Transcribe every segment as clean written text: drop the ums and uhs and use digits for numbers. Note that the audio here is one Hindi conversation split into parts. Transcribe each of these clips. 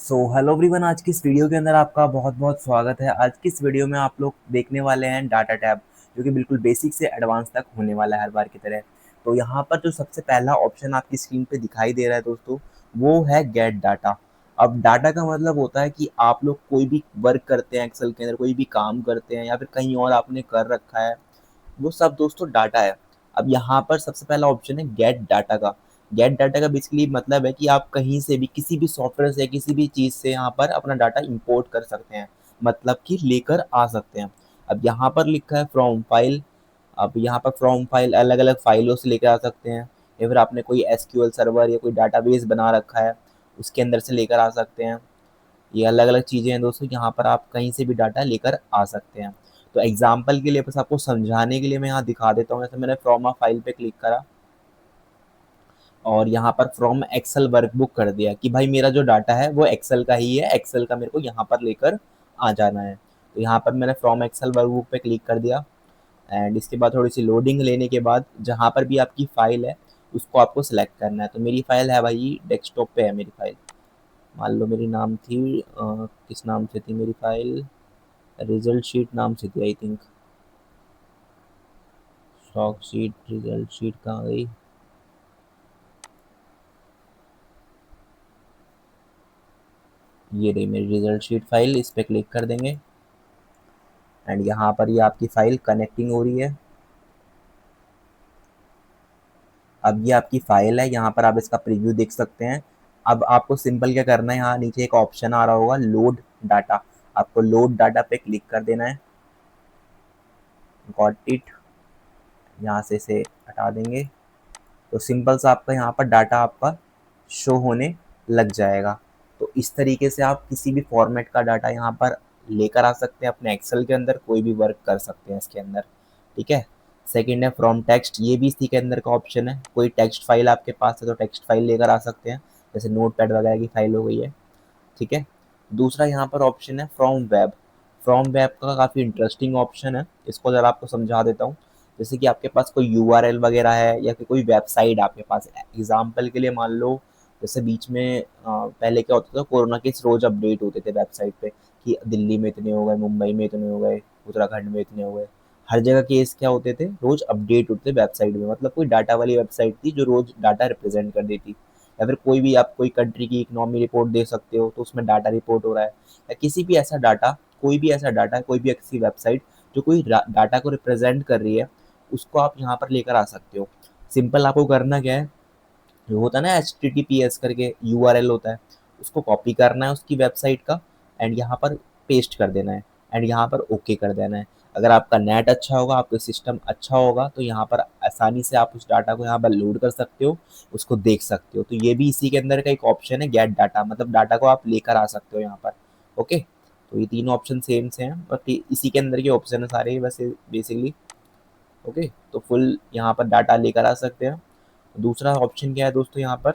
हेलो एवरीवन, आज की इस वीडियो के अंदर आपका बहुत बहुत स्वागत है। आज की इस वीडियो में आप लोग देखने वाले हैं डाटा टैब, जो कि बिल्कुल बेसिक से एडवांस तक होने वाला है हर बार की तरह। तो यहाँ पर जो सबसे पहला ऑप्शन आपकी स्क्रीन पे दिखाई दे रहा है दोस्तों, वो है गेट डाटा। अब डाटा का मतलब होता है कि आप लोग कोई भी वर्क करते हैं एक्सेल के अंदर, कोई भी काम करते हैं या फिर कहीं और आपने कर रखा है, वो सब दोस्तों डाटा है। अब यहाँ पर सबसे पहला ऑप्शन है गेट डाटा का। गेट डाटा का बेसिकली मतलब है कि आप कहीं से भी किसी भी सॉफ्टवेयर से किसी भी चीज़ से यहाँ पर अपना डाटा इंपोर्ट कर सकते हैं, मतलब कि लेकर आ सकते हैं। अब यहाँ पर लिखा है फ्रॉम फाइल। अब यहाँ पर फ्रॉम फाइल अलग अलग फाइलों से लेकर आ सकते हैं, या फिर आपने कोई एसक्यूएल सर्वर या कोई डाटाबेस बना रखा है उसके अंदर से लेकर आ सकते हैं। ये अलग अलग चीज़ें हैं दोस्तों, यहाँ पर आप कहीं से भी डाटा लेकर आ सकते हैं। तो एग्जाम्पल के लिए बस आपको समझाने के लिए मैं यहाँ दिखा देता हूँ। जैसे मैंने फ्रॉम अ फाइल पे क्लिक करा और यहाँ पर फ्रॉम एक्सेल वर्कबुक कर दिया कि भाई मेरा जो डाटा है वो एक्सेल का ही है, एक्सेल का मेरे को यहाँ पर लेकर आ जाना है। तो यहाँ पर मैंने फ्रॉम एक्सेल वर्कबुक पे क्लिक कर दिया। एंड इसके बाद थोड़ी सी लोडिंग लेने के बाद जहाँ पर भी आपकी फ़ाइल है उसको आपको सेलेक्ट करना है। तो मेरी फ़ाइल है भाई, डेस्कटॉप पे है मेरी फ़ाइल। मान लो मेरी नाम थी किस नाम से थी मेरी फ़ाइल, रिजल्ट शीट नाम से थी I think. Stock sheet, result sheet कहाँ गई? ये रही मेरी रिजल्ट शीट फाइल, इस पर क्लिक कर देंगे। एंड यहाँ पर ये आपकी फ़ाइल कनेक्टिंग हो रही है। अब ये आपकी फ़ाइल है, यहाँ पर आप इसका प्रीव्यू देख सकते हैं। अब आपको सिंपल क्या करना है, यहाँ नीचे एक ऑप्शन आ रहा होगा लोड डाटा। आपको लोड डाटा पे क्लिक कर देना है। Got it. यहाँ से इसे हटा देंगे। तो सिंपल सा आपका यहाँ पर डाटा आपका शो होने लग जाएगा। तो इस तरीके से आप किसी भी फॉर्मेट का डाटा यहाँ पर लेकर आ सकते हैं अपने एक्सेल के अंदर, कोई भी वर्क कर सकते हैं इसके अंदर। ठीक है। सेकंड है फ्रॉम टेक्स्ट, ये भी इसी के अंदर का ऑप्शन है। कोई टेक्स्ट फाइल आपके पास है तो टेक्स्ट फाइल लेकर आ सकते हैं, जैसे नोट पैड वगैरह की फाइल हो गई है। ठीक है। दूसरा यहाँ पर ऑप्शन है फ्रॉम वेब। फ्रॉम वेब का काफ़ी इंटरेस्टिंग ऑप्शन है, इसको ज़रा आपको समझा देता हूँ। जैसे कि आपके पास कोई यूआरएल वगैरह है या फिर कोई वेबसाइट आपके पास है, एग्जाम्पल के लिए मान लो जैसे बीच में पहले क्या होता था, कोरोना केस रोज अपडेट होते थे वेबसाइट पे कि दिल्ली में इतने हो गए, मुंबई में इतने हो गए, उत्तराखंड में इतने हो गए। हर जगह केस क्या होते थे, रोज अपडेट होते थे वेबसाइट में। मतलब कोई डाटा वाली वेबसाइट थी जो रोज डाटा रिप्रेजेंट कर देती। या फिर कोई भी आप कोई कंट्री की इकोनॉमी रिपोर्ट दे सकते हो तो उसमें डाटा रिपोर्ट हो रहा है, या किसी भी ऐसा डाटा, कोई भी ऐसा डाटा, कोई भी ऐसी वेबसाइट जो कोई डाटा को रिप्रेजेंट कर रही है, उसको आप यहाँ पर लेकर आ सकते हो। सिंपल आपको करना क्या है, जो होता है ना H T T P S करके यूआरएल होता है, उसको कॉपी करना है उसकी वेबसाइट का, एंड यहाँ पर पेस्ट कर देना है, एंड यहाँ पर ओके कर देना है। अगर आपका नेट अच्छा होगा, आपका सिस्टम अच्छा होगा, तो यहाँ पर आसानी से आप उस डाटा को यहाँ पर लोड कर सकते हो, उसको देख सकते हो। तो ये भी इसी के अंदर का एक ऑप्शन है गेट डाटा, मतलब डाटा को आप लेकर आ सकते हो यहाँ पर। ओके। तो ये तीनों ऑप्शन सेम से हैं, बट इसी के अंदर के ऑप्शन है सारे वैसे बेसिकली। ओके। तो फुल यहाँ पर डाटा लेकर आ सकते हैं। दूसरा ऑप्शन क्या है दोस्तों, यहाँ पर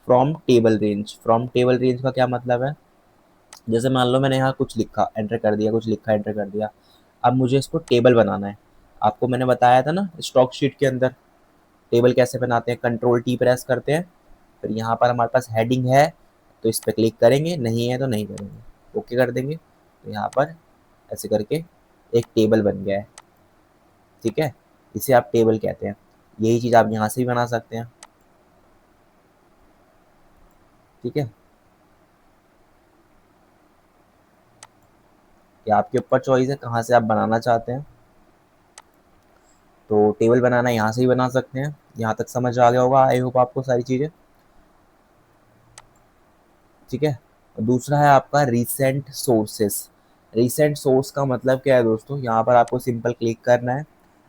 from table range. From table range का क्या मतलब है, जैसे मान लो मैंने यहाँ कुछ लिखा एंटर कर दिया, कुछ लिखा एंटर कर दिया। अब मुझे इसको टेबल बनाना है। आपको मैंने बताया था ना स्टॉक शीट के अंदर टेबल कैसे बनाते हैं, कंट्रोल टी प्रेस करते हैं, फिर यहाँ पर हमारे पास हेडिंग है तो इस पर क्लिक करेंगे, नहीं है तो नहीं करेंगे, ओके कर देंगे। तो यहाँ पर ऐसे करके एक टेबल बन गया है। ठीक है। इसे आप टेबल कहते हैं। यही चीज़ आप यहाँ से भी बना सकते हैं। ठीक है। ये आपके ऊपर चॉइस है कहाँ से आप बनाना चाहते हैं। तो टेबल बनाना यहाँ से ही बना सकते हैं। यहाँ तक समझ आ गया होगा आई होप आपको सारी चीज़ें। ठीक है। दूसरा है आपका रीसेंट सोर्सेस। रीसेंट सोर्स का मतलब क्या है दोस्तों, यहाँ पर आपको सिंपल क्लिक करना है,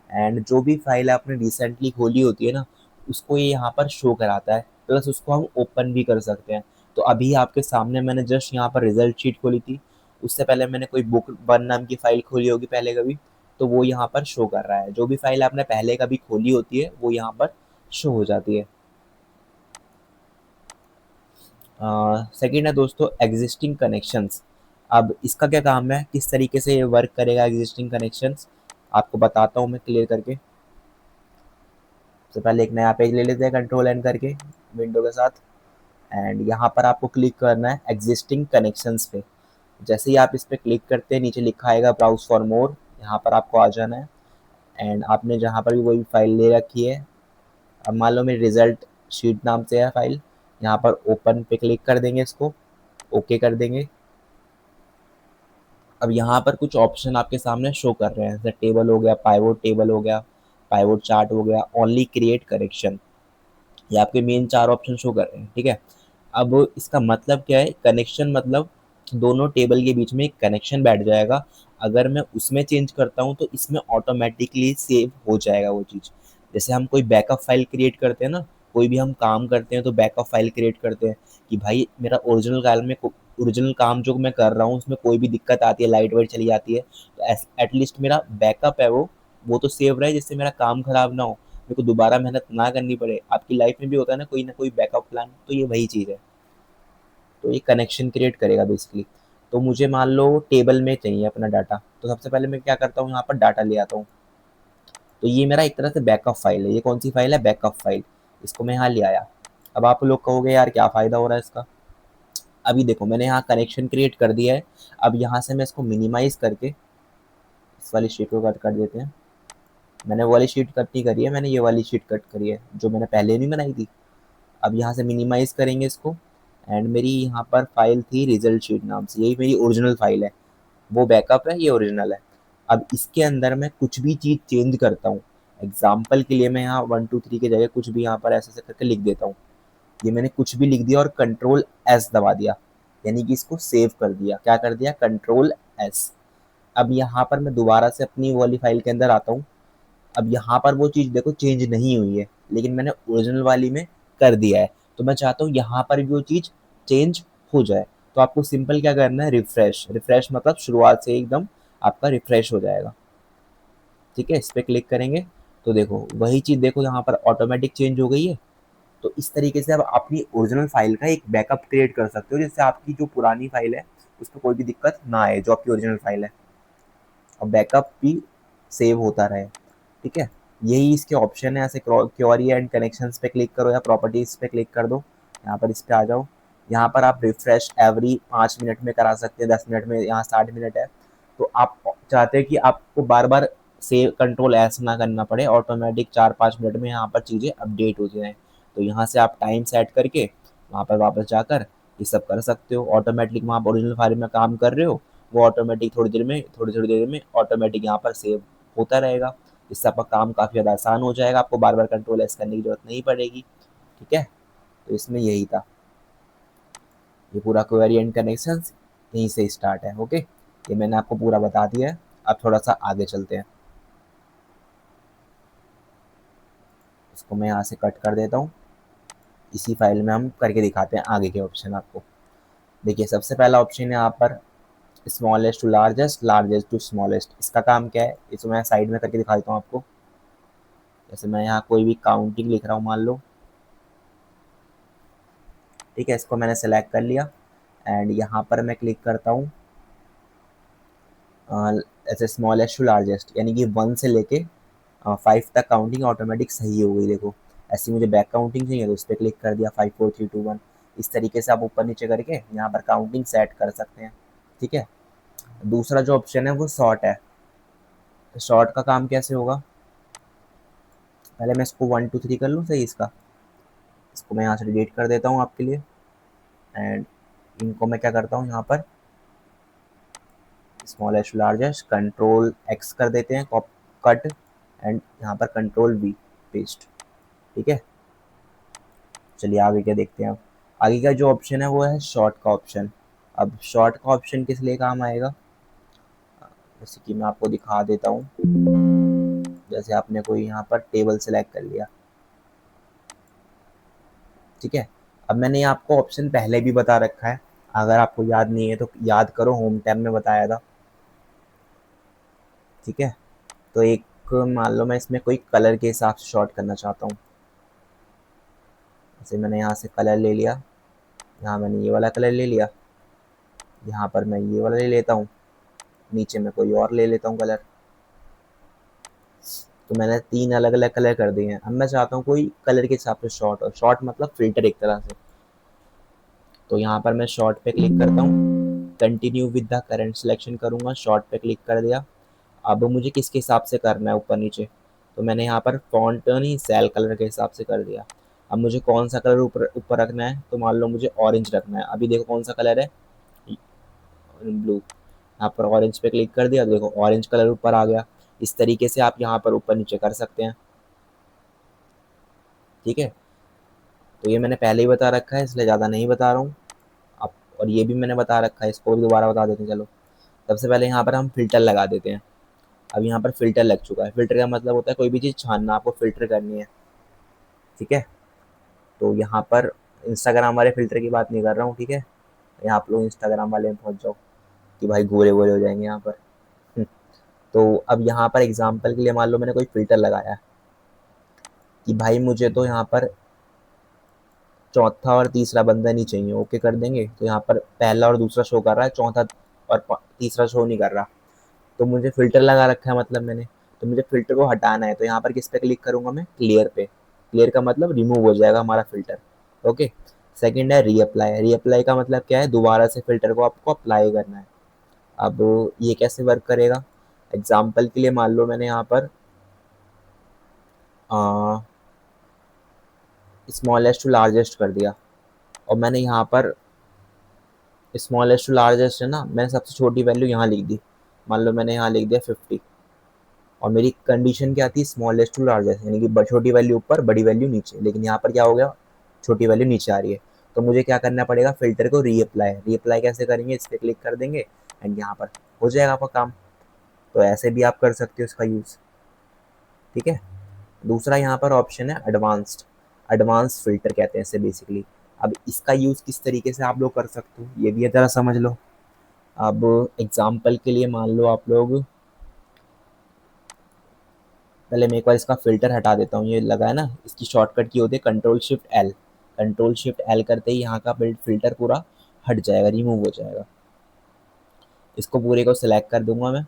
एंड जो भी फाइल आपने रिसेंटली खोली होती है ना, उसको ये यहाँ पर शो कराता है, प्लस उसको हम ओपन भी कर सकते हैं। तो अभी आपके सामने मैंने जस्ट यहाँ पर रिजल्ट शीट खोली थी, उससे पहले मैंने कोई बुक वन नाम की फ़ाइल खोली होगी पहले कभी, तो वो यहाँ पर शो कर रहा है। जो भी फाइल आपने पहले कभी खोली होती है वो यहाँ पर शो हो जाती है। सेकंड है दोस्तों एग्जिस्टिंग कनेक्शंस। अब इसका क्या काम है, किस तरीके से ये वर्क करेगा एग्जिस्टिंग कनेक्शंस, आपको बताता हूँ मैं क्लियर करके। सबसे पहले एक नया पेज ले लेते हैं कंट्रोल एन करके विंडो के साथ। एंड यहाँ पर आपको क्लिक करना है एग्जिस्टिंग कनेक्शंस पे। जैसे ही आप इस पर क्लिक करते हैं नीचे लिखा आएगा ब्राउज फॉर मोर, यहाँ पर आपको आ जाना है एंड आपने जहाँ पर भी कोई फाइल ले रखी है, अब मान लो मेरी रिजल्ट शीट नाम से है फाइल, यहाँ पर ओपन पे क्लिक कर देंगे, इसको ओके कर देंगे। अब यहाँ पर कुछ ऑप्शन आपके सामने शो कर रहे हैं, जैसे टेबल हो गया, पाइवोट टेबल हो गया, पाइवोट चार्ट हो गया, ओनली क्रिएट करेक्शन, ये आपके मेन 4 ऑप्शन शो कर रहे हैं, ठीक है। अब इसका मतलब क्या है, कनेक्शन मतलब दोनों टेबल के बीच में एक कनेक्शन बैठ जाएगा। अगर मैं उसमें चेंज करता हूँ तो इसमें ऑटोमेटिकली सेव हो जाएगा वो चीज़। जैसे हम कोई बैकअप फाइल क्रिएट करते हैं ना, कोई भी हम काम करते हैं तो बैकअप फाइल क्रिएट करते हैं कि भाई मेरा ओरिजिनल काम जो मैं कर रहा हूँ उसमें कोई भी दिक्कत आती है, लाइट वाइट चली जाती है, तो एटलीस्ट मेरा बैकअप है वो तो सेव रहे, जिससे मेरा काम खराब ना हो, मेरे को दोबारा मेहनत ना करनी पड़े। आपकी लाइफ में भी होता है ना कोई बैकअप प्लान, तो ये वही चीज़ है। तो ये कनेक्शन क्रिएट करेगा बेसिकली। तो मुझे मान लो टेबल में चाहिए अपना डाटा, तो सबसे पहले मैं क्या करता हूँ, यहाँ पर डाटा ले आता हूँ। तो ये मेरा एक तरह से बैकअप फाइल है। ये कौन सी फाइल है, बैकअप फाइल। इसको मैं यहाँ ले आया। अब आप लोग कहोगे यार क्या फ़ायदा हो रहा है इसका। अभी देखो मैंने यहाँ कनेक्शन क्रिएट कर दिया है। अब यहाँ से मैं इसको मिनिमाइज करके इस वाली शीट को कट कर देते हैं। मैंने वो वाली शीट कट नहीं करी है, मैंने ये वाली शीट कट करी है जो मैंने पहले नहीं बनाई थी। अब यहाँ से मिनिमाइज करेंगे इसको एंड मेरी यहाँ पर फाइल थी रिजल्ट शीट नाम से, यही मेरी ओरिजिनल फाइल है। वो बैकअप है, ये ओरिजिनल है। अब इसके अंदर मैं कुछ भी चीज़ चेंज करता हूँ, एग्जाम्पल के लिए मैं यहाँ 1 2 3 की जगह कुछ भी यहाँ पर ऐसे ऐसे करके लिख देता हूँ। ये मैंने कुछ भी लिख दिया और कंट्रोल एस दबा दिया, यानी कि इसको सेव कर दिया। क्या कर दिया, कंट्रोल एस। अब यहाँ पर मैं दोबारा से अपनी वाली फाइल के अंदर आता हूँ। अब यहाँ पर वो चीज़ देखो चेंज नहीं हुई है, लेकिन मैंने ओरिजिनल वाली में कर दिया है। तो मैं चाहता हूँ यहाँ पर भी वो चीज़ चेंज हो जाए। तो आपको सिंपल क्या करना है, रिफ्रेश। रिफ्रेश मतलब शुरुआत से एकदम आपका रिफ्रेश हो जाएगा, ठीक है। इस पर क्लिक करेंगे तो देखो वही चीज़, देखो यहाँ पर ऑटोमेटिक चेंज हो गई है। तो इस तरीके से आप अपनी ओरिजिनल फाइल का एक बैकअप क्रिएट कर सकते हो, जिससे आपकी जो पुरानी फाइल है उस पर कोई भी दिक्कत ना आए, जो आपकी ओरिजिनल फाइल है, और बैकअप भी सेव होता रहे, ठीक है। यही इसके ऑप्शन है। ऐसे क्योरी एंड कनेक्शंस पे क्लिक करो या प्रॉपर्टीज पे क्लिक कर दो, यहाँ पर इस पे आ जाओ। यहाँ पर आप रिफ्रेश एवरी 5 मिनट में करा सकते हैं, 10 मिनट में, यहाँ 60 मिनट है। तो आप चाहते हैं कि आपको बार बार सेव कंट्रोल एस ना करना पड़े, ऑटोमेटिक 4 5 मिनट में यहाँ पर चीज़ें अपडेट हो जाएँ। तो यहाँ से आप टाइम सेट करके वहाँ पर वापस जाकर ये सब कर सकते हो। ऑटोमेटिक वहाँ पर ओरिजिनल फाइल में काम कर रहे हो, वो ऑटोमेटिक थोड़ी थोड़ी देर में ऑटोमेटिक यहाँ पर सेव होता रहेगा। इससे आपका काम काफ़ी ज़्यादा आसान हो जाएगा, आपको बार बार कंट्रोल एस करने की जरूरत नहीं पड़ेगी, ठीक है। तो इसमें यही था, ये पूरा क्वेरी एंड कनेक्शन यहीं से स्टार्ट है, ओके। ये मैंने आपको पूरा बता दिया है। अब थोड़ा सा आगे चलते हैं। इसको मैं यहाँ से कट कर देता हूँ। इसी फाइल में हम करके दिखाते हैं आगे के ऑप्शन आपको। देखिए सबसे पहला ऑप्शन है यहाँ पर smallest to largest, largest to smallest. इसका काम क्या है, इसको मैं साइड में करके दिखा देता हूँ आपको। जैसे मैं यहाँ कोई भी काउंटिंग लिख रहा हूँ मान लो, ठीक है। इसको मैंने सेलेक्ट कर लिया एंड यहाँ पर मैं क्लिक करता हूँ ऐसे स्मॉलेस्ट टू लार्जेस्ट, यानी कि 1 से लेके 5 तक काउंटिंग ऑटोमेटिक सही हो गई। देखो ऐसी मुझे बैक काउंटिंग चाहिए तो उस पर क्लिक कर दिया, 5 4 3 2 1। इस तरीके से आप ऊपर नीचे करके यहाँ पर काउंटिंग सेट कर सकते हैं, ठीक है। दूसरा जो ऑप्शन है वो शॉर्ट है। तो शॉर्ट का काम कैसे होगा, पहले मैं इसको 1 2 3 कर लूँ सही इसका। इसको मैं यहाँ से डिलीट कर देता हूँ आपके लिए एंड इनको मैं क्या करता हूँ, यहाँ पर स्मॉलेस्ट लार्जेस्ट कंट्रोल एक्स कर देते हैं, कट एंड यहाँ पर कंट्रोल वी पेस्ट, ठीक है। चलिए आगे क्या देखते हैं। अब आगे का जो ऑप्शन है वो है शॉर्ट का ऑप्शन। अब शॉर्ट का ऑप्शन किस लिए काम आएगा, जैसे कि मैं आपको दिखा देता हूँ। जैसे आपने कोई यहाँ पर टेबल सेलेक्ट कर लिया, ठीक है। अब मैंने आपको ऑप्शन पहले भी बता रखा है, अगर आपको याद नहीं है तो याद करो, होम टैब में बताया था, ठीक है। तो एक मान लो मैं इसमें कोई कलर के हिसाब से शॉर्ट करना चाहता हूँ। जैसे मैंने यहाँ से कलर ले लिया, यहाँ मैंने ये वाला कलर ले लिया, यहाँ पर मैं ये वाला ले लेता हूँ, नीचे में कोई और ले लेता हूँ कलर। तो मैंने 3 अलग अलग कलर कर दिए हैं। अब मैं चाहता हूँ कोई कलर के हिसाब से शॉर्ट, और शॉर्ट मतलब फिल्टर एक तरह से। तो यहाँ पर मैं शॉर्ट पे क्लिक करता हूँ, continue with the current selection करूँगा, शॉर्ट पे क्लिक कर दिया। अब मुझे किसके हिसाब से करना है ऊपर नीचे, तो मैंने यहाँ पर फॉन्ट नहीं सेल कलर के हिसाब से कर दिया। अब मुझे कौन सा कलर ऊपर ऊपर रखना है, तो मान लो मुझे ऑरेंज रखना है। अभी देखो कौन सा कलर है, ब्लू। यहाँ पर ऑरेंज पे क्लिक कर दिया, देखो ऑरेंज कलर ऊपर आ गया। इस तरीके से आप यहाँ पर ऊपर नीचे कर सकते हैं। ठीक है, तो ये मैंने पहले ही बता रखा है इसलिए ज़्यादा नहीं बता रहा हूँ आप। और ये भी मैंने बता रखा है, इसको भी दोबारा बता देते हैं। चलो सबसे पहले यहाँ पर हम फिल्टर लगा देते हैं। अब यहाँ पर फिल्टर लग चुका है। फिल्टर का मतलब होता है कोई भी चीज़ छानना, आपको फिल्टर करनी है। ठीक है, तो यहाँ पर इंस्टाग्राम वाले फिल्टर की बात नहीं कर रहा हूँ। ठीक है, यहाँ आप लोग इंस्टाग्राम वाले में पहुँच जाओ कि भाई गोरे गोरे हो जाएंगे यहाँ पर। तो अब यहाँ पर एग्जाम्पल के लिए मान लो मैंने कोई फिल्टर लगाया कि भाई मुझे तो यहाँ पर चौथा और तीसरा बंदा नहीं चाहिए, ओके कर देंगे। तो यहाँ पर पहला और दूसरा शो कर रहा है, चौथा और तीसरा शो नहीं कर रहा। तो मुझे फ़िल्टर लगा रखा है मतलब मैंने, तो मुझे फ़िल्टर को हटाना है। तो यहाँ पर किस पे क्लिक करूँगा मैं, क्लियर पे। क्लियर का मतलब रिमूव हो जाएगा हमारा फ़िल्टर। ओके, सेकंड है रीअप्लाई। रीअप्लाई का मतलब क्या है, दोबारा से फ़िल्टर को आपको अप्लाई करना है। अब ये कैसे वर्क करेगा, एग्जाम्पल के लिए मान लो मैंने यहाँ पर स्मॉलेस्ट टू लार्जेस्ट कर दिया, और मैंने यहाँ पर स्मॉलेस्ट टू लार्जेस्ट है ना, मैंने सबसे छोटी वैल्यू यहाँ लिख दी। मान लो मैंने यहाँ लिख दिया 50, और मेरी कंडीशन क्या थी, स्मॉलेस्ट टू लार्जेस्ट, यानी कि छोटी वैल्यू ऊपर बड़ी वैल्यू नीचे। लेकिन यहाँ पर क्या हो गया, छोटी वैल्यू नीचे आ रही है। तो मुझे क्या करना पड़ेगा, फिल्टर को रीअप्लाई। रीअप्लाई कैसे करेंगे, इस पर क्लिक कर देंगे एंड यहाँ पर हो जाएगा आपका काम। तो ऐसे भी आप कर सकते हो इसका यूज़। ठीक है, दूसरा यहाँ पर ऑप्शन है एडवांस्ड। एडवांस फिल्टर कहते हैं इसे बेसिकली। अब इसका यूज़ किस तरीके से आप लोग कर सकते हो, ये भी ज़रा समझ लो। अब एग्जाम्पल के लिए मान लो आप लोग, पहले मैं एक बार इसका फ़िल्टर हटा देता हूँ। ये लगा है ना, इसकी शॉर्टकट की होती है control shift L. Control shift L करते ही यहाँ का फ़िल्टर पूरा हट जाएगा, रिमूव हो जाएगा। इसको पूरे को सिलेक्ट कर दूंगा मैं,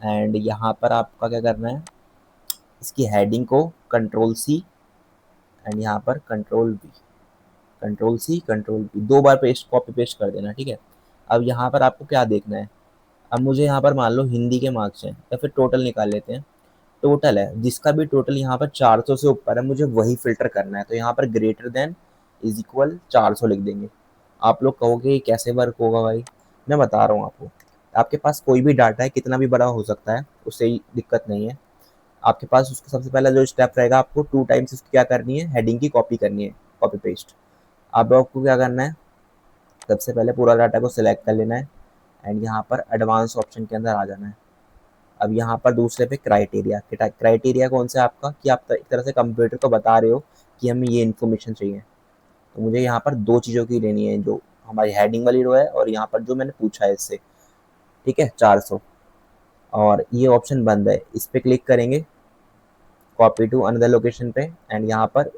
एंड यहाँ पर आपका क्या करना है, इसकी हेडिंग को कंट्रोल सी एंड यहाँ पर control V, control C control V, दो बार पेस्ट कॉपी पेस्ट कर देना। ठीक है, अब यहाँ पर आपको क्या देखना है, अब मुझे यहाँ पर मान लो हिंदी के मार्क्स हैं, या फिर टोटल निकाल लेते हैं। टोटल है, जिसका भी टोटल यहाँ पर 400 से ऊपर है, मुझे वही फिल्टर करना है। तो यहाँ पर ग्रेटर देन इज इक्वल 400 लिख देंगे। आप लोग कहोगे ये कैसे वर्क होगा भाई, मैं बता रहा हूँ आपको। आपके पास कोई भी डाटा है, कितना भी बड़ा हो सकता है, उससे ही दिक्कत नहीं है। आपके पास उसका सबसे पहला जो स्टेप रहेगा, आपको 2 टाइम्स इसकी क्या करनी है, हेडिंग की कॉपी करनी है, कॉपी पेस्ट। अब आपको क्या करना है, सबसे पहले पूरा डाटा को सिलेक्ट कर लेना है एंड यहाँ पर एडवांस ऑप्शन के अंदर आ जाना है। अब यहाँ पर दूसरे पे क्राइटेरिया, क्राइटेरिया कौन सा है आपका, कि आप एक तरह से कंप्यूटर को बता रहे हो कि हमें ये इन्फॉर्मेशन चाहिए। तो मुझे यहाँ पर दो चीज़ों की लेनी है, जो हमारी हेडिंग वाली रो है और यहाँ पर जो मैंने पूछा है इससे। ठीक है, 400, और ये ऑप्शन बंद है, इस पर क्लिक करेंगे, कॉपी टू अनदर लोकेशन पे, एंड यहाँ पर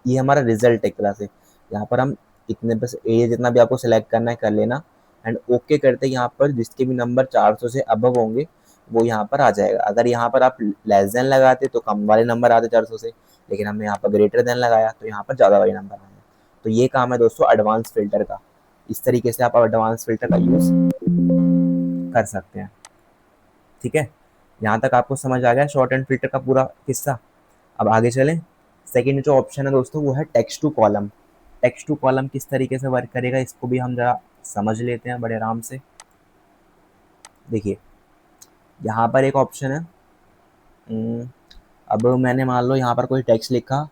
ये हमारा रिजल्ट एक तरह से। यहाँ पर हम इतने बस एरिया जितना भी आपको सिलेक्ट करना है कर लेना, एंड ओके करते यहाँ पर जिसके भी नंबर 400 से अबव होंगे वो यहाँ पर आ जाएगा। अगर यहाँ पर आप लेस देन लगाते तो कम वाले नंबर आते 400 से, लेकिन हमने यहाँ पर ग्रेटर देन लगाया तो यहाँ पर ज़्यादा वाले नंबर आए। तो ये काम है दोस्तों एडवांस फिल्टर का। इस तरीके से आप एडवांस फिल्टर का यूज़ कर सकते हैं। ठीक है, यहाँ तक आपको समझ आ गया शॉर्ट एंड फिल्टर का पूरा किस्सा। अब आगे चलें। सेकंड जो ऑप्शन है दोस्तों वो है text to column. Text to column किस तरीके से वर्क करेगा, इसको भी हम ज़रा समझ लेते हैं बड़े आराम से। देखिए यहाँ पर एक ऑप्शन है, अब मैंने मान लो यहाँ पर कोई टेक्स्ट लिखा,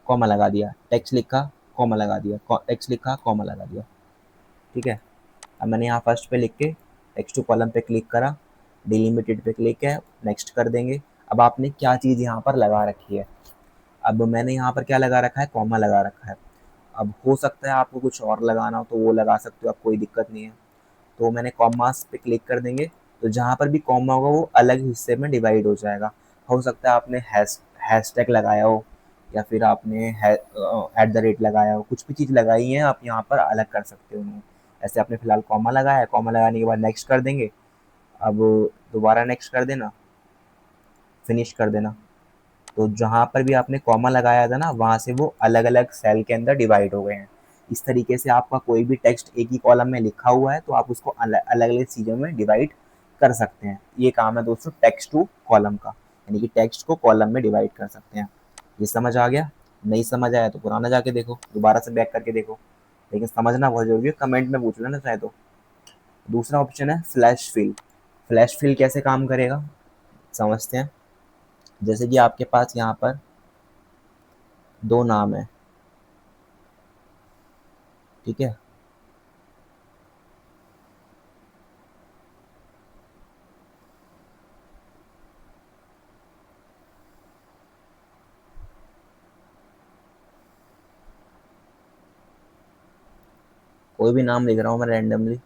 कॉमा लगा दिया, टेक्स्ट लिखा, कॉमा लगा दिया, टेक्स्ट लिखा, कॉमा लगा दिया। ठीक है, अब मैंने यहाँ फर्स्ट पे लिख के टेक्स्ट टू कॉलम पे क्लिक करा, डिलिमिटेड पे क्लिक है, नेक्स्ट कर देंगे। अब आपने क्या चीज़ यहाँ पर लगा रखी है, अब मैंने यहाँ पर क्या लगा रखा है, कॉमा लगा रखा है। अब हो सकता है आपको कुछ और लगाना हो तो वो लगा सकते हो आप, कोई दिक्कत नहीं है। तो मैंने कॉमास पे क्लिक कर देंगे, तो जहाँ पर भी कॉमा होगा वो अलग हिस्से में डिवाइड हो जाएगा। हो सकता है आपने हैशटैग लगाया हो, या फिर आपने एट द रेट लगाया हो, कुछ भी चीज़ लगाई है आप यहाँ पर अलग कर सकते हो उन्हें। ऐसे आपने फिलहाल कॉमा लगाया है, कॉमा लगाने के बाद नेक्स्ट कर देंगे। अब दोबारा नेक्स्ट कर देना, फिनिश कर देना। तो जहाँ पर भी आपने कॉमा लगाया था ना, वहाँ से वो अलग अलग सेल के अंदर डिवाइड हो गए हैं। इस तरीके से आपका कोई भी टेक्स्ट एक ही कॉलम में लिखा हुआ है तो आप उसको अलग अलग चीज़ों में डिवाइड कर सकते हैं। ये काम है दोस्तों टेक्स्ट टू कॉलम का, यानी कि टेक्स्ट को कॉलम में डिवाइड कर सकते हैं। ये समझ आ गया? नहीं समझ आया तो पुराना जाके देखो, दोबारा से बैक करके देखो, लेकिन समझना बहुत जरूरी है, कमेंट में पूछ लेना चाहे तो। दूसरा ऑप्शन है फ्लैश फिल। फ्लैश फिल कैसे काम करेगा समझते हैं। जैसे कि आपके पास यहाँ पर दो नाम है, ठीक है, कोई भी नाम लिख रहा हूँ मैं रैंडमली।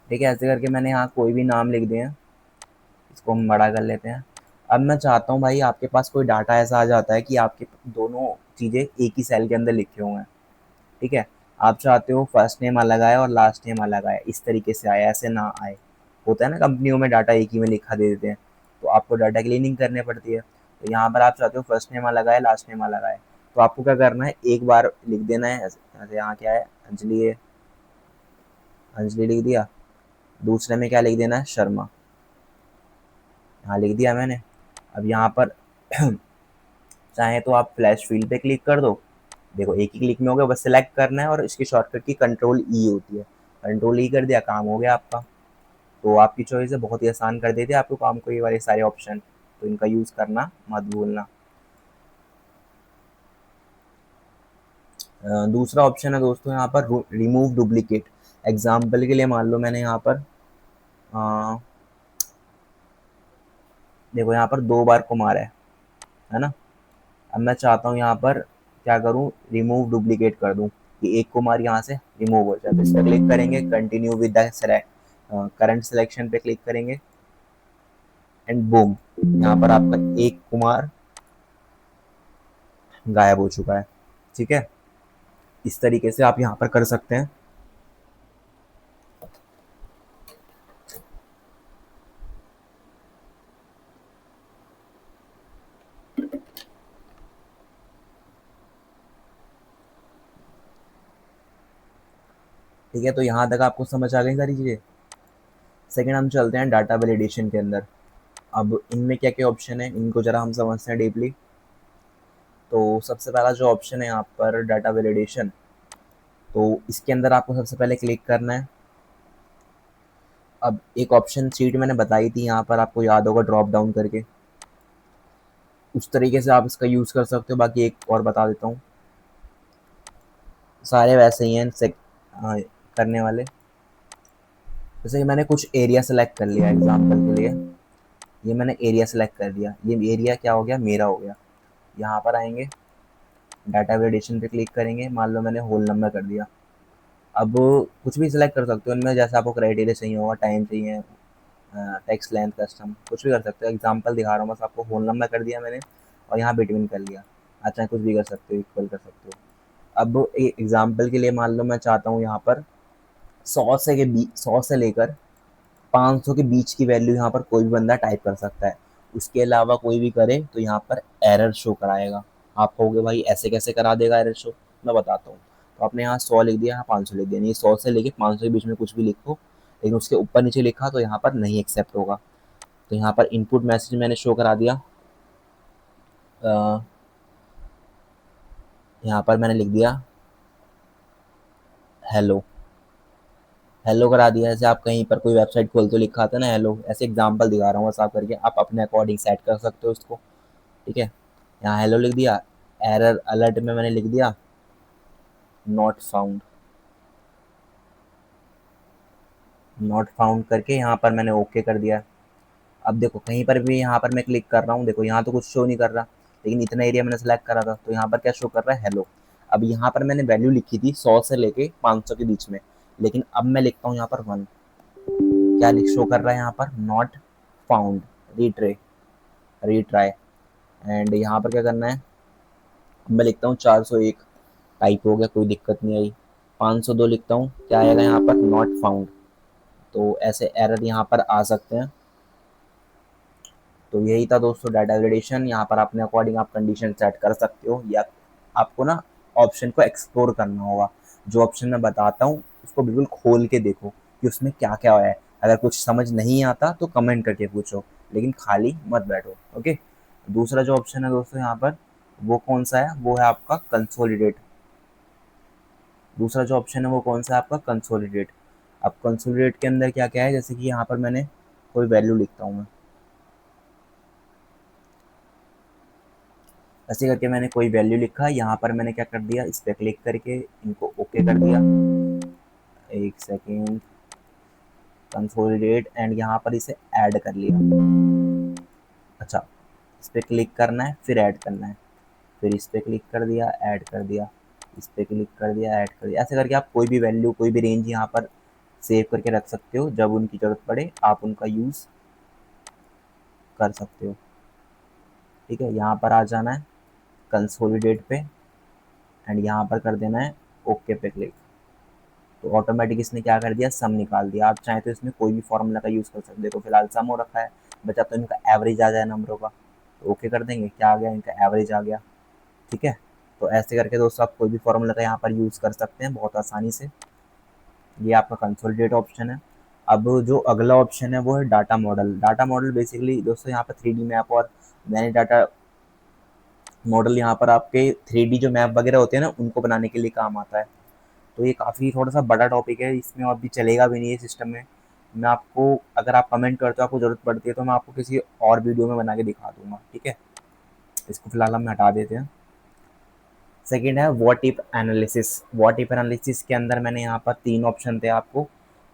ठीक है, ऐसे करके मैंने यहाँ कोई भी नाम लिख दिया, इसको हम बड़ा कर लेते हैं। अब मैं चाहता हूँ भाई आपके पास कोई डाटा ऐसा आ जाता है कि आपके दोनों चीज़ें एक ही सेल के अंदर लिखे हुए हैं, ठीक है। आप चाहते हो फर्स्ट नेम अलग आए और लास्ट नेम अलग आए, इस तरीके से आए, ऐसे ना आए। होता है ना कंपनियों में डाटा एक ही में लिखा दे देते हैं, तो आपको डाटा क्लीनिंग करनी पड़ती है। तो यहाँ पर आप चाहते हो फर्स्ट नेम अलग आए लास्ट नेम अलग आए, तो आपको क्या करना है, एक बार लिख देना है। जैसे यहाँ क्या है, अंजलि है, अंजलि लिख दिया। दूसरे में क्या लिख देना है, शर्मा, यहाँ लिख दिया मैंने। अब यहाँ पर चाहे तो आप फ्लैश फील्ड पे क्लिक कर दो, देखो एक ही क्लिक में हो गया, बस सेलेक्ट करना है और इसकी शॉर्टकट की कंट्रोल ई होती है, कंट्रोल ई कर दिया, काम हो गया आपका। तो आपकी चॉइस है, बहुत ही आसान कर देते हैं आपको काम को ये वाले सारे ऑप्शन, तो इनका यूज़ करना मत भूलना। दूसरा ऑप्शन है दोस्तों यहाँ पर रिमूव डुप्लीकेट। एग्जाम्पल के लिए मान लो मैंने यहाँ पर देखो यहाँ पर दो बार कुमार है ना। अब मैं चाहता हूँ यहाँ पर क्या करूँ, रिमूव डुप्लीकेट कर दूँ कि एक कुमार यहाँ से रिमूव हो जाए। तो इस पर क्लिक करेंगे, continue with the current selection पे क्लिक करेंगे एंड बूम, यहाँ पर आपका एक कुमार गायब हो चुका है, ठीक है। इस तरीके से आप यहाँ पर कर सकते हैं। ठीक है, तो यहाँ तक आपको समझ आ गई सारी चीज़ें। सेकंड हम चलते हैं डाटा वैलिडेशन के अंदर। अब इनमें क्या क्या ऑप्शन है इनको जरा हम समझते हैं डीपली। तो सबसे पहला जो ऑप्शन है यहाँ पर डाटा वैलिडेशन, तो इसके अंदर आपको सबसे पहले क्लिक करना है। अब एक ऑप्शन शीट मैंने बताई थी यहाँ पर, आपको याद होगा, ड्रॉप डाउन करके, उस तरीके से आप इसका यूज़ कर सकते हो। बाकी एक और बता देता हूँ, सारे वैसे ही हैं हाँ, करने वाले। जैसे कि मैंने कुछ एरिया सेलेक्ट कर लिया एग्जांपल के लिए, ये मैंने एरिया सेलेक्ट कर दिया, ये एरिया क्या हो गया, मेरा हो गया। यहाँ पर आएंगे, डाटा वैलिडेशन पे क्लिक करेंगे, मान लो मैंने होल नंबर कर दिया। अब कुछ भी सिलेक्ट कर सकते हो इनमें, जैसा आपको क्राइटेरिया चाहिए होगा, टाइम चाहिए, टेक्स्ट लेंथ, कस्टम, कुछ भी कर सकते हो। एग्जांपल दिखा रहा हूँ बस आपको, होल नंबर कर दिया मैंने और यहाँ बिटवीन कर लिया। अच्छा, कुछ भी कर सकते हो, इक्वल कर सकते हो। अब एग्जांपल के लिए मान लो मैं चाहता हूँ यहाँ पर 100 से लेकर 500 के बीच की वैल्यू यहाँ पर कोई भी बंदा टाइप कर सकता है। उसके अलावा कोई भी करे तो यहाँ पर एरर शो कराएगा। आप कहोगे भाई ऐसे कैसे करा देगा एरर शो, मैं बताता हूँ। तो आपने यहाँ 100 लिख दिया, यहाँ 500 लिख दिया, नहीं 100 से लेके 500 के बीच में कुछ भी लिखो, लेकिन उसके ऊपर नीचे लिखा तो यहाँ पर नहीं एक्सेप्ट होगा। तो यहाँ पर इनपुट मैसेज मैंने शो करा दिया, यहाँ पर मैंने लिख दिया हेलो, हेलो करा दिया। जैसे आप कहीं पर कोई वेबसाइट खोलते हो लिखा आता है ना हेलो, ऐसे एग्जांपल दिखा रहा हूँ बस, आप करके आप अपने अकॉर्डिंग सेट कर सकते हो इसको, ठीक है। यहाँ हेलो लिख दिया, एरर अलर्ट में मैंने लिख दिया नॉट फाउंड, नॉट फाउंड करके यहाँ पर मैंने ओके कर दिया। अब देखो कहीं पर भी यहाँ पर मैं क्लिक कर रहा हूँ, देखो यहाँ तो कुछ शो नहीं कर रहा, लेकिन इतना एरिया मैंने सेलेक्ट करा था तो यहाँ पर क्या शो कर रहा है, हेलो। अब यहाँ पर मैंने वैल्यू लिखी थी 100 से लेके 500 के बीच में, लेकिन अब मैं लिखता हूँ यहाँ पर 1। क्या शो कर रहा है यहाँ पर? Not found, retry. एंड यहाँ पर क्या करना है, मैं लिखता हूँ 401, टाइप हो गया, कोई दिक्कत नहीं आई। 502 लिखता हूँ, क्या आएगा यहाँ पर? Not found. तो ऐसे एरर यहाँ पर आ सकते हैं। तो यही था दोस्तों डाटा वेलिडेशन। यहाँ पर अपने अकॉर्डिंग आप कंडीशन सेट कर सकते हो, या आपको ना ऑप्शन को एक्सप्लोर करना होगा। जो ऑप्शन मैं बताता हूँ उसको बिल्कुल खोल के देखो कि उसमें क्या क्या है। अगर कुछ समझ नहीं आता तो कमेंट करके पूछो, लेकिन खाली मत बैठो। ओके। दूसरा जो ऑप्शन है दोस्तों यहाँ पर, वो कौन सा है? वो है आपका कंसोलिडेट। दूसरा जो ऑप्शन है वो कौन सा है आपका? कंसोलिडेट। अब कंसोलिडेट के अंदर क्या क्या है, जैसे कि यहाँ पर मैंने कोई वैल्यू लिखता हूँ मैं, ऐसे करके मैंने कोई वैल्यू लिखा। यहाँ पर मैंने क्या कर दिया, इस पर क्लिक करके इनको ओके कर दिया। एक सेकेंड, कंसोलिडेट, एंड यहाँ पर इसे ऐड कर लिया। अच्छा, इस पर क्लिक करना है, फिर ऐड करना है, फिर इस पर क्लिक कर दिया, ऐड कर दिया, इस पर क्लिक कर दिया, ऐड कर दिया। ऐसे करके आप कोई भी वैल्यू, कोई भी रेंज यहाँ पर सेव करके रख सकते हो। जब उनकी ज़रूरत पड़े आप उनका यूज़ कर सकते हो। ठीक है, यहाँ पर आ जाना है कंसोलिडेट पे, एंड यहाँ पर कर देना है ओके पे क्लिक। तो ऑटोमेटिक इसने क्या कर दिया, सम निकाल दिया। आप चाहें तो इसमें कोई भी फॉर्मूला का यूज़ कर सकते हो। देखो फिलहाल सम हो रखा है, बचा तो इनका एवरेज आ जाए नंबरों का, तो ओके कर देंगे, क्या आ गया, इनका एवरेज आ गया। ठीक है, तो ऐसे करके दोस्तों आप कोई भी फॉर्मूला का यहाँ पर यूज़ कर सकते हैं बहुत आसानी से। ये आपका कंसोलिडेट ऑप्शन है। अब जो अगला ऑप्शन है वो है data model. Data model basically दोस्तों यहाँ पर 3D मैप और मैनी डाटा मॉडल, यहाँ पर आपके 3D जो मैप वगैरह होते हैं ना, उनको बनाने के लिए काम आता है। तो ये काफ़ी थोड़ा सा बड़ा टॉपिक है, इसमें अभी चलेगा भी नहीं है सिस्टम में। मैं आपको, अगर आप कमेंट करते हो, आपको ज़रूरत पड़ती है, तो मैं आपको किसी और वीडियो में बना के दिखा दूंगा। ठीक है, इसको फिलहाल हम हटा देते हैं। सेकेंड है what if analysis. What if analysis के अंदर मैंने यहाँ पर 3 ऑप्शन थे आपको,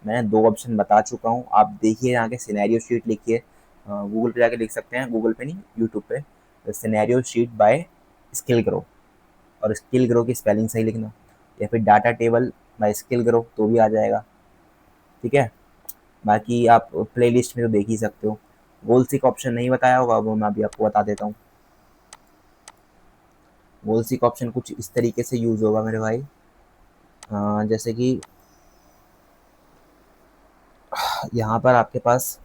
मैंने 2 ऑप्शन बता चुका हूँ। आप देखिए यहाँ के सिनेरियो शीट लिखिए, गूगल पे जाके लिख सकते हैं, गूगल पे नहीं, यूट्यूब पे, scenario sheet bye skill grow, और स्किल ग्रो की स्पेलिंग सही लिखना, या फिर data table by skill grow तो भी आ जाएगा। ठीक है, बाकी आप प्लेलिस्ट में तो देख ही सकते हो। गोल सीक ऑप्शन नहीं बताया होगा, वो मैं अभी आपको बता देता हूँ। गोल सीक ऑप्शन कुछ इस तरीके से यूज़ होगा मेरे भाई, जैसे कि यहाँ पर आपके पास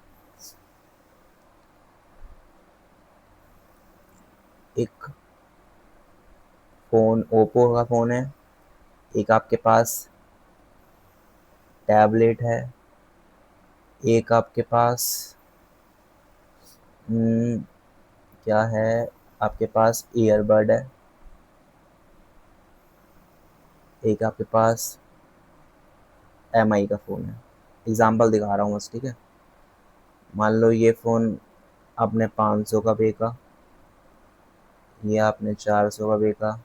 एक फ़ोन, ओप्पो का फ़ोन है, एक आपके पास टैबलेट है, एक आपके पास क्या है, आपके पास ईयरबड है, एक आपके पास एमआई का फ़ोन है। एग्जाम्पल दिखा रहा हूँ बस। ठीक है, मान लो ये फ़ोन आपने 500 का बेचा, ये आपने 400 का बेचा,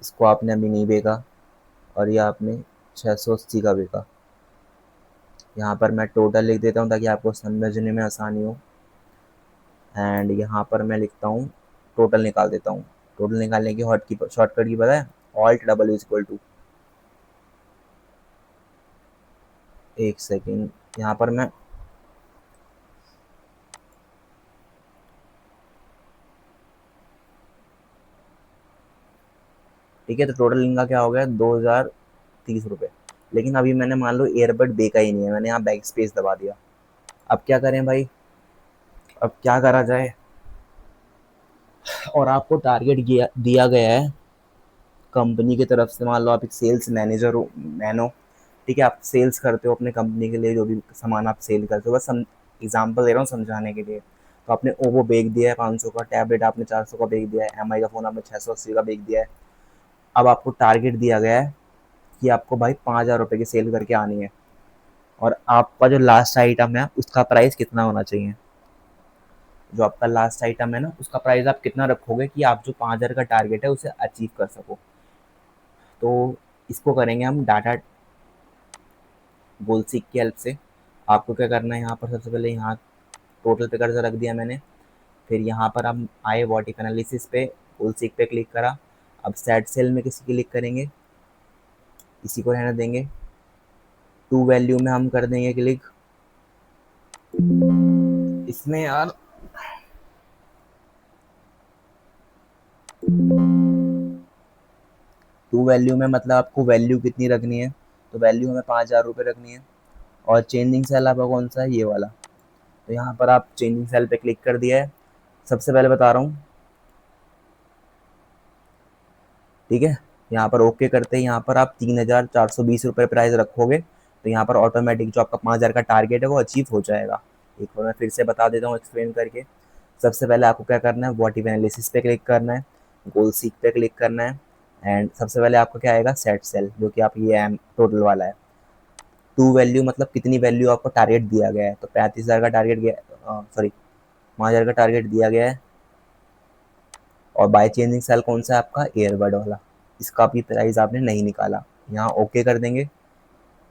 इसको आपने अभी नहीं बेचा, और ये आपने 680 का बेचा। यहाँ पर मैं टोटल लिख देता हूँ ताकि आपको समझने में आसानी हो, एंड यहाँ पर मैं लिखता हूँ, टोटल निकाल देता हूँ। टोटल निकालने की शॉर्टकट की पता है? Alt double is equal to, एक सेकेंड, यहाँ पर मैं ठीक है, तो टोटल इनका क्या हो गया, 2030 रुपये। लेकिन अभी मैंने मान लो एयरबड बेचा ही नहीं है, मैंने यहाँ बैक स्पेस दबा दिया। अब क्या करें भाई, अब क्या करा जाए, और आपको टारगेट दिया गया है कंपनी की तरफ से। मान लो आप एक सेल्स मैनेजर हो, मैन हो, ठीक है, आप सेल्स करते हो अपने कंपनी के लिए, जो भी सामान आप सेल करते हो, बस एग्जाम्पल दे रहा हूँ समझाने के लिए। तो आपने ओप्पो बेच दिया है 500 का, टैबलेट आपने 400 का बेच दिया है, एमआई का फ़ोन आपने 680 का बेच दिया है। अब आपको टारगेट दिया गया है कि आपको भाई 5,000 रुपये की सेल करके आनी है, और आपका जो लास्ट आइटम है उसका प्राइस कितना होना चाहिए। जो आपका लास्ट आइटम है ना, उसका प्राइस आप कितना रखोगे कि आप जो 5,000 का टारगेट है उसे अचीव कर सको। तो इसको करेंगे हम डाटा गोल सीक की हेल्प से। आपको क्या करना है, यहाँ पर सबसे पहले यहाँ टोटल पे कर्सर रख दिया मैंने, फिर यहाँ पर हम आए व्हाट इफ एनालिसिस पे, गोल सीक पे क्लिक करा। अब सेट सेल में किसी क्लिक करेंगे, इसी को रहने देंगे। टू वैल्यू में हम कर देंगे क्लिक। इसमें यार टू वैल्यू में मतलब आपको वैल्यू कितनी रखनी है, तो वैल्यू हमें 5,000 रुपये रखनी है। और चेंजिंग सेल आपका कौन सा है, ये वाला। तो यहाँ पर आप चेंजिंग सेल पे क्लिक कर दिया है। सबसे पहले बता रहा हूँ, ठीक है। यहाँ पर ओके करते हैं, यहाँ पर आप 3,420 रुपये प्राइस रखोगे तो यहाँ पर ऑटोमेटिक जो आपका 5,000 का टारगेट है वो अचीव हो जाएगा। एक बार मैं फिर से बता देता हूँ एक्सप्लेन करके। सबसे पहले आपको क्या करना है, व्हाट इफ एनालिसिस पे क्लिक करना है, गोल सीक पे क्लिक करना है, एंड सबसे पहले आपको क्या आएगा, सेट सेल, जो कि आप ये एम टोटल वाला है। टू वैल्यू मतलब कितनी वैल्यू आपको टारगेट दिया गया है, तो 35,000 का टारगेट गया, सॉरी 5,000 का टारगेट दिया गया है। और बाय चेंजिंग सेल कौन सा है आपका, एयरबड वाला, इसका भी प्राइस आपने नहीं निकाला। यहाँ ओके कर देंगे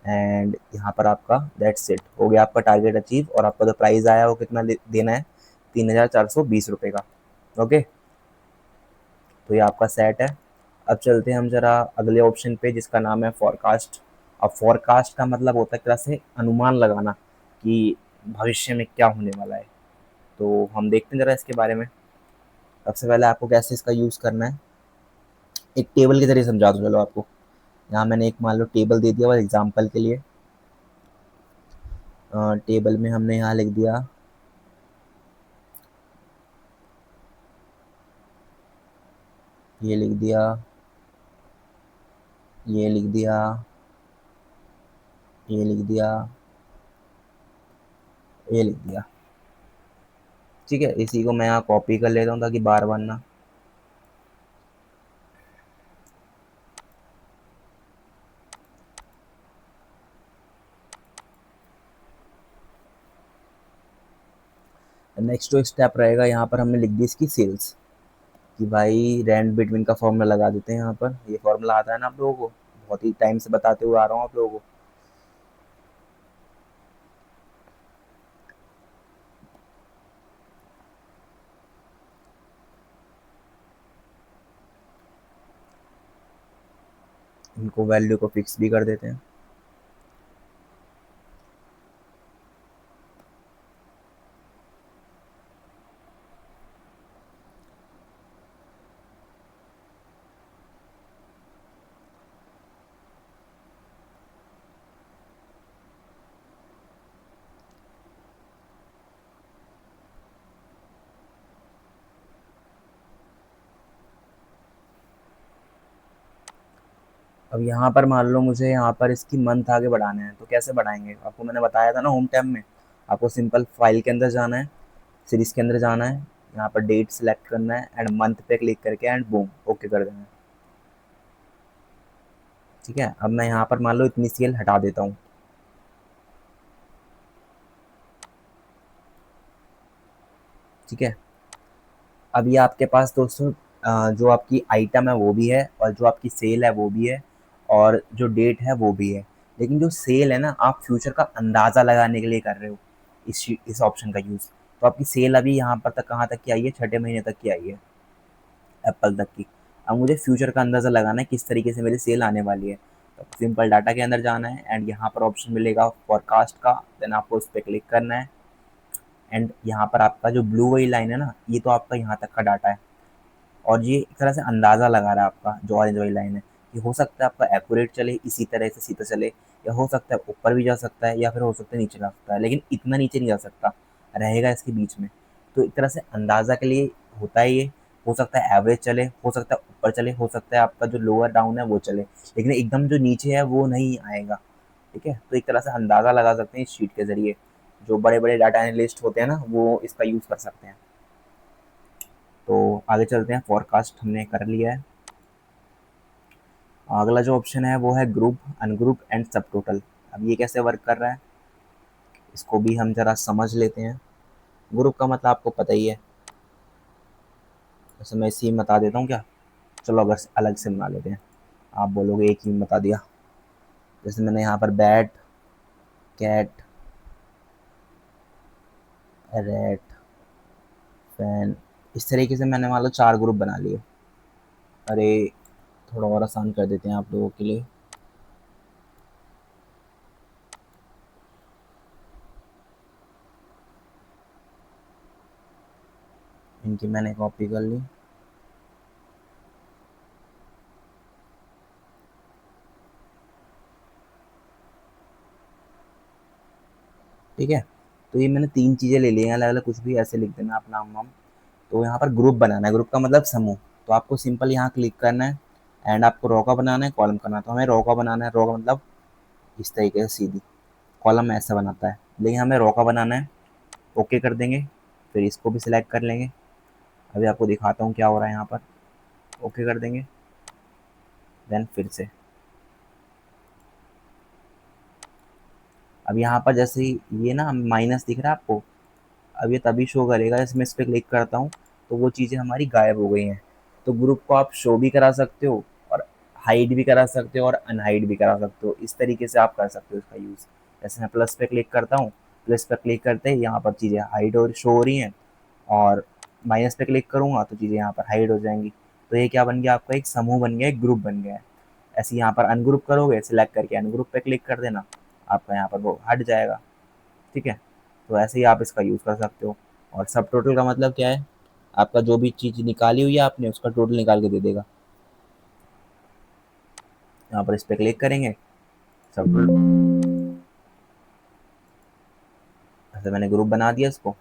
एंड यहाँ पर आपका दैट्स इट, हो गया आपका टारगेट अचीव। और आपका जो प्राइस आया वो कितना देना है, 3,420 रुपये का। ओके, तो ये आपका सेट है। अब चलते हैं हम जरा अगले ऑप्शन पे, जिसका नाम है फॉरकास्ट। अब फॉरकास्ट का मतलब होता है एक तरह से अनुमान लगाना कि भविष्य में क्या होने वाला है। तो हम देखते हैं जरा इसके बारे में। सबसे पहले आपको कैसे इसका यूज़ करना है, एक टेबल के जरिए समझा दूँ चलो आपको। यहाँ मैंने एक मान लो टेबल दे दिया हुआ एग्जाम्पल के लिए। टेबल में हमने यहाँ लिख दिया, ये लिख दिया, ये लिख दिया, ये लिख दिया, ये लिख दिया। ठीक है, इसी को मैं यहाँ कॉपी कर लेता हूँ ताकि बार बार ना। नेक्स्ट जो स्टेप रहेगा, यहाँ पर हमने लिख दी इसकी सेल्स, कि भाई रैंड बिटवीन का फॉर्मूला लगा देते हैं। यहाँ पर ये फॉर्मूला आता है ना आप लोगों को, बहुत ही टाइम से बताते हुए आ रहा हूँ आप लोगों को। इनको वैल्यू को फिक्स भी कर देते हैं। अब यहाँ पर मान लो मुझे यहाँ पर इसकी मंथ आगे बढ़ाना है, तो कैसे बढ़ाएंगे, आपको मैंने बताया था ना होम टैब में। आपको सिंपल फाइल के अंदर जाना है, सीरीज के अंदर जाना है, यहाँ पर डेट सेलेक्ट करना है एंड मंथ पे क्लिक करके एंड बूम ओके कर देना है। ठीक है, अब मैं यहाँ पर मान लो इतनी सेल हटा देता हूँ। ठीक है, अब ये आपके पास दोस्तों जो आपकी आइटम है वो भी है, और जो आपकी सेल है वो भी है, और जो डेट है वो भी है। लेकिन जो सेल है ना, आप फ्यूचर का अंदाज़ा लगाने के लिए कर रहे हो इस ऑप्शन का यूज़। तो आपकी सेल अभी यहाँ पर तक कहाँ तक की आई है, 6 महीने तक की आई है एप्पल तक की। अब मुझे फ्यूचर का अंदाज़ा लगाना है किस तरीके से मेरी सेल आने वाली है। तो सिंपल डाटा के अंदर जाना है एंड यहाँ पर ऑप्शन मिलेगा फॉरकास्ट का, देन आपको उस पर क्लिक करना है। एंड यहाँ पर आपका जो ब्लू वाली लाइन है ना, ये तो आपका यहाँ तक का डाटा है। और ये एक तरह से अंदाज़ा लगा रहा है आपका, जो ऑरेंज वाली लाइन है। ये हो सकता है आपका एक्यूरेट चले, इसी तरह से सीधा चले, या हो सकता है ऊपर भी जा सकता है, या फिर हो सकता है नीचे जा सकता है, लेकिन इतना नीचे नहीं जा सकता, रहेगा इसके बीच में। तो एक तरह से अंदाज़ा के लिए होता है ये। हो सकता है एवरेज चले, हो सकता है ऊपर चले, हो सकता है आपका जो लोअर डाउन है वो चले, लेकिन एकदम जो नीचे है वो नहीं आएगा। ठीक है, तो एक तरह से अंदाज़ा लगा सकते हैं इस शीट के ज़रिए। जो बड़े बड़े डाटा एनालिस्ट होते हैं ना, वो इसका यूज़ कर सकते हैं। तो आगे चलते हैं, फॉरकास्ट हमने कर लिया है। अगला जो ऑप्शन है वो है ग्रुप, अनग्रुप एंड सब टोटल। अब ये कैसे वर्क कर रहा है, इसको भी हम जरा समझ लेते हैं। ग्रुप का मतलब आपको पता ही है, वैसे मैं इसी में बता देता हूँ क्या। चलो अगर अलग से बना लेते हैं, आप बोलोगे एक ही में बता दिया। जैसे मैंने यहाँ पर बैट, कैट, रेट, फैन, इस तरीके से मैंने मान लो 4 ग्रुप बना लिए। अरे थोड़ा और आसान कर देते हैं आप लोगों के लिए। इनकी मैंने कॉपी कर ली। ठीक है, तो ये मैंने 3 चीज़ें ले ली हैं अलग-अलग, कुछ भी ऐसे लिख देना आप नाम वाम। तो यहाँ पर ग्रुप बनाना है, ग्रुप का मतलब समूह। तो आपको सिंपल यहाँ क्लिक करना है एंड आपको रो का बनाना है, कॉलम करना है। तो हमें रो का बनाना है, रो का मतलब इस तरीके से सीधी, कॉलम ऐसा बनाता है, लेकिन हमें रो का बनाना है। ओके कर देंगे, फिर इसको भी सिलेक्ट कर लेंगे। अभी आपको दिखाता हूँ क्या हो रहा है यहाँ पर। ओके कर देंगे, देन फिर से। अब यहाँ पर जैसे ही ये ना माइनस दिख रहा है आपको, अब ये तभी शो करेगा जैसे मैं इस पर क्लिक करता हूँ, तो वो चीज़ें हमारी गायब हो गई हैं। तो ग्रुप को आप शो भी करा सकते हो और हाइड भी करा सकते हो और अनहाइड भी करा सकते हो। इस तरीके से आप कर सकते हो इसका यूज़। जैसे मैं प्लस पे क्लिक करता हूँ, प्लस पे क्लिक करते ही यहाँ पर चीज़ें हाइड और शो हो रही हैं, और माइनस पे क्लिक करूँगा तो चीज़ें यहाँ पर हाइड हो जाएंगी। तो ये क्या बन गया, आपका एक समूह बन गया, एक ग्रुप बन गया है। ऐसे यहाँ पर अनग्रुप करोगे, सिलेक्ट करके अनग्रुप पे क्लिक कर देना, आपका यहाँ पर वो हट जाएगा। ठीक है, तो ऐसे ही आप इसका यूज़ कर सकते हो। और सब टोटल का मतलब क्या है, आपका जो भी चीज़ निकाली हुई है आपने उसका टोटल निकाल के दे देगा। यहाँ पर इस पर क्लिक करेंगे, सब टोटल, ऐसे मैंने ग्रुप बना दिया इसको।